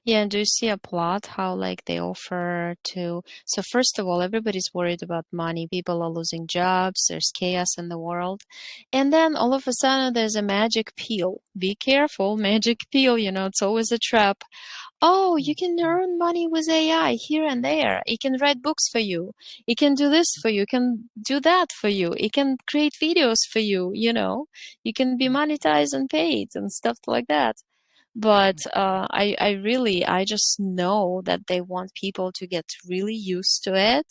Yeah, and do you see a plot how like they offer to so first of all, everybody's worried about money. People are losing jobs, there's chaos in the world. And then all of a sudden there's a magic pill. Be careful, magic pill, it's always a trap. Oh, you can earn money with AI here and there. It can write books for you. It can do this for you. It can do that for you. It can create videos for you, You can be monetized and paid and stuff like that. But I just know that they want people to get really used to it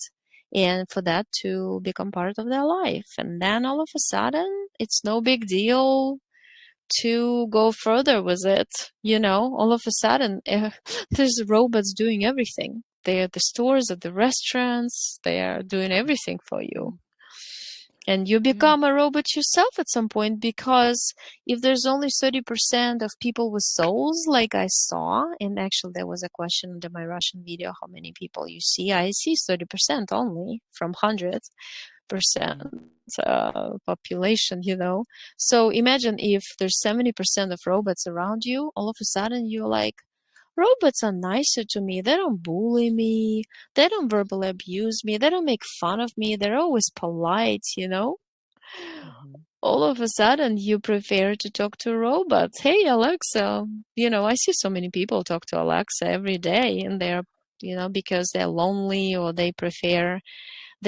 and for that to become part of their life. And then all of a sudden, it's no big deal to go further with it. All of a sudden, there's robots doing everything. They're at the stores, at the restaurants, they are doing everything for you. And you Yeah. become a robot yourself at some point because if there's only 30% of people with souls, like I saw, and actually there was a question under my Russian video, how many people you see? I see 30% only from 100% population. So imagine if there's 70% of robots around you, all of a sudden you're like, robots are nicer to me. They don't bully me. They don't verbally abuse me. They don't make fun of me. They're always polite. Mhm. All of a sudden, you prefer to talk to robots. Hey, Alexa. I see so many people talk to Alexa every day, and because they're lonely or they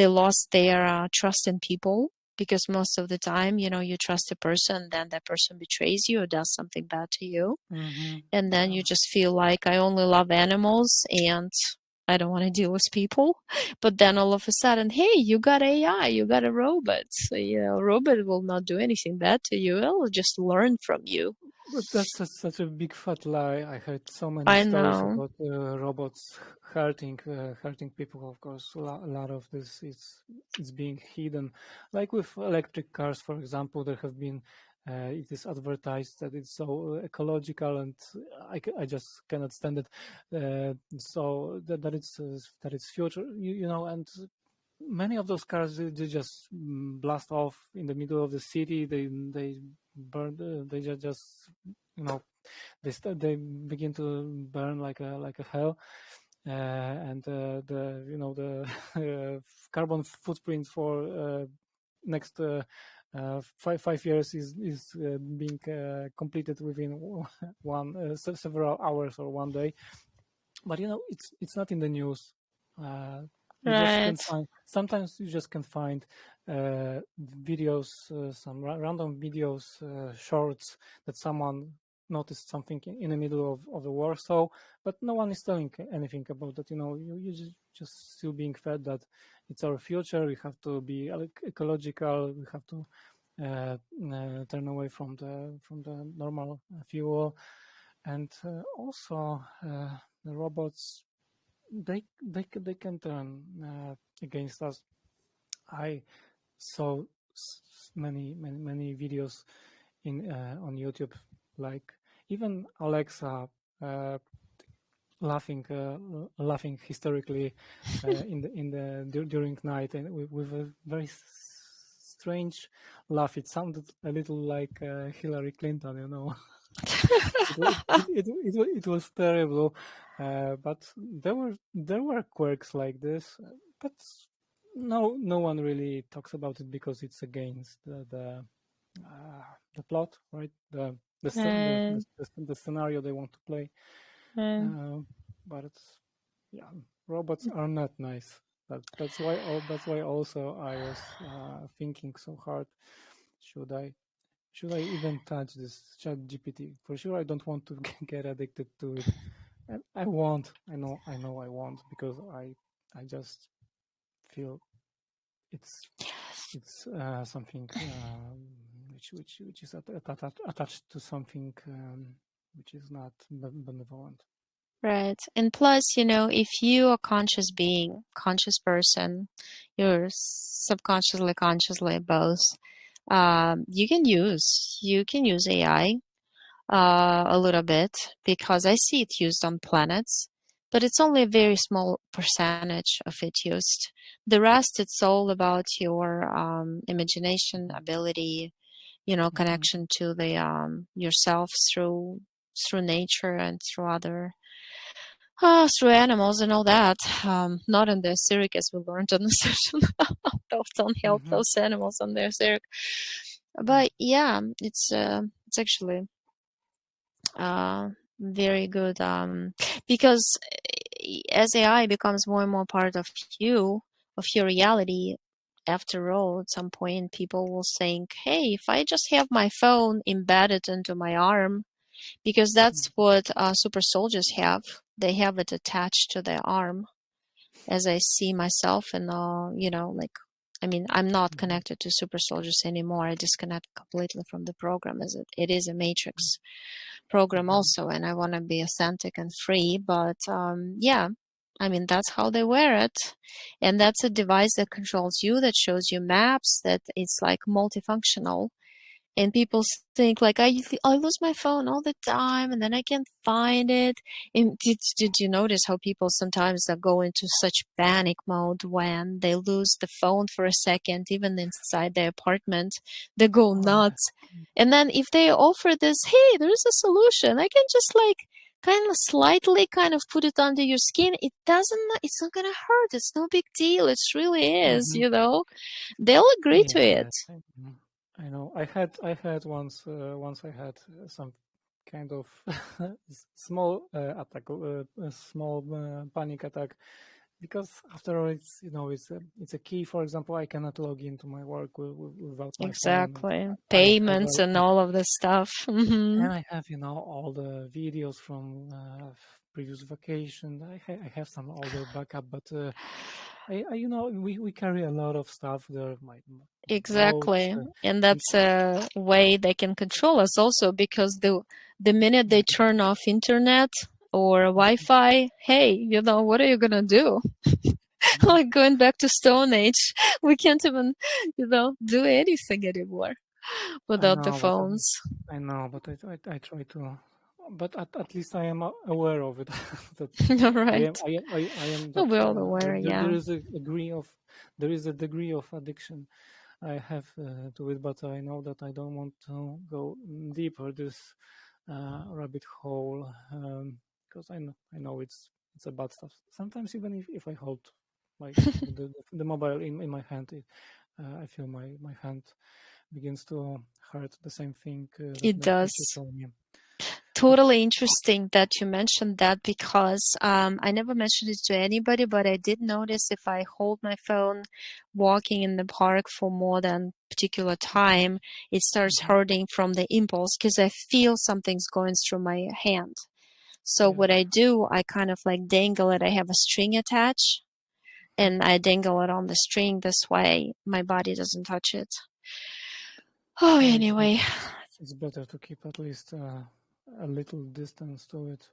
lost their trust in people. Because most of the time, you trust a person, then that person betrays you or does something bad to you. Mhm. And then Yeah. you just feel like I only love animals and I don't want to deal with people. But then all of a sudden, hey, you got AI, you got a robot. So, robot will not do anything bad to you. It'll just learn from you. But that's such a big fat lie. I heard so many I stories know. about robots hurting people. Of course, a lot of this is being hidden. Like with electric cars, for example, there have been it is advertised that it's so ecological, and I just cannot stand it. So that it's future, and many of those cars they just blast off in the middle of the city. They burn. They just they begin to burn like a hell. And the the carbon footprint for next 5 years is being completed within several hours or one day. But it's not in the news. You just can Right. find sometimes you just can find videos, some random videos, shorts that someone noticed something in the middle of the Warsaw, but no one is telling anything about that. You just still being fed that it's our future. We have to be ecological. We have to turn away from the normal fuel, and also the robots they can turn against us. I saw many videos in on YouTube, like even Alexa uh, laughing hysterically during night, and with a very strange laugh. It sounded a little like Hillary Clinton. It was terrible, but there were quirks like this, but no one really talks about it because it's against the plot, right? Right. The scenario they want to play. Right. Uh, but yeah, robots are not nice. That's why also I was thinking so hard. Should I should I even touch this chat GPT? For sure, I don't want to get addicted to it. And I won't. I know I won't, because I just feel it's something which is attached to something which is not benevolent. Right. And plus, if you are conscious being, conscious person, you're subconsciously, consciously both, you can use AI a little bit because I see it used on planets, but it's only a very small percentage of it used. The rest, it's all about your imagination, ability, Hmm. connection to the yourself through nature and through other. through animals and all that. Not in the circ as we learned on the session. Don't help Mm-hmm. those animals on their circ. But yeah, it's actually very good because as AI becomes more and more part of you, of your reality, after all, at some point, people will think, hey, if I just have my phone embedded into my arm, because that's what super soldiers have. They have it attached to their arm, as I see myself, and like, I mean, I'm not Mm-hmm. connected to super soldiers anymore. I disconnect completely from the program, as it is a matrix program Mm-hmm. also, and I want to be authentic and free. But yeah, I mean, that's how they wear it, and that's a device that controls you, that shows you maps, that it's like multifunctional. And people think like I lose my phone all the time and then I can't find it. And did you notice how people sometimes go into such panic mode when they lose the phone for a second, even inside their apartment? They go Oh yeah. nuts. And then if they offer this, hey, there's a solution, I can just like kind of slightly kind of put it under your skin, it's not gonna hurt, it's no big deal, it really is, Mm-hmm. they'll agree to it. Yes, I know. I had once I had some kind of small attack, a small panic attack, because after all, it's a key. For example, I cannot log into my work without my phone, and Exactly. I have Payments and all of this stuff. and I have all the videos from previous vacation. I have some older backup, but we carry a lot of stuff there. My notes. Exactly. And that's It's a way they can control us also, because the minute they Mhm, turn off internet or mhm, Wi-Fi, hey, what are you gonna do? mhm. Like going back to Stone Age, we can't even, do anything anymore I without the know, but phones. I know, but I try to. But at least I am aware of it. That All I right. am I am Oh, that we're all aware, there yeah. is a degree of addiction I have to it, but I know that I don't want to go deeper this rabbit hole, because I know it's a bad stuff. Sometimes even if I hold like the mobile in my hand, I feel my hand begins to hurt. The same thing It that you does. told me. It's Totally interesting that you mentioned that, because I never mentioned it to anybody, but I did notice if I hold my phone walking in the park for more than particular time, it starts mhm, hurting from the impulse because I feel something's going through my hand. So yeah. what I do, I kind of like dangle it. I have a string attached Mhm. and I dangle it on the string. This way my body doesn't touch it. Oh, Yeah, anyway. it's better to keep at least a little distance to it.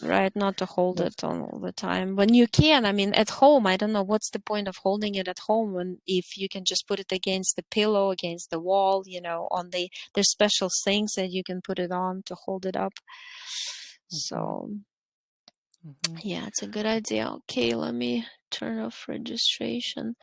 Right, not to hold That's it on all the time. When you can, I mean, at home, I don't know what's the point of holding it at home when if you can just put it against the pillow, against the wall, there's special things that you can put it on to hold it up. hmm So, hmm yeah, it's a good idea. Okay, let me turn off registration.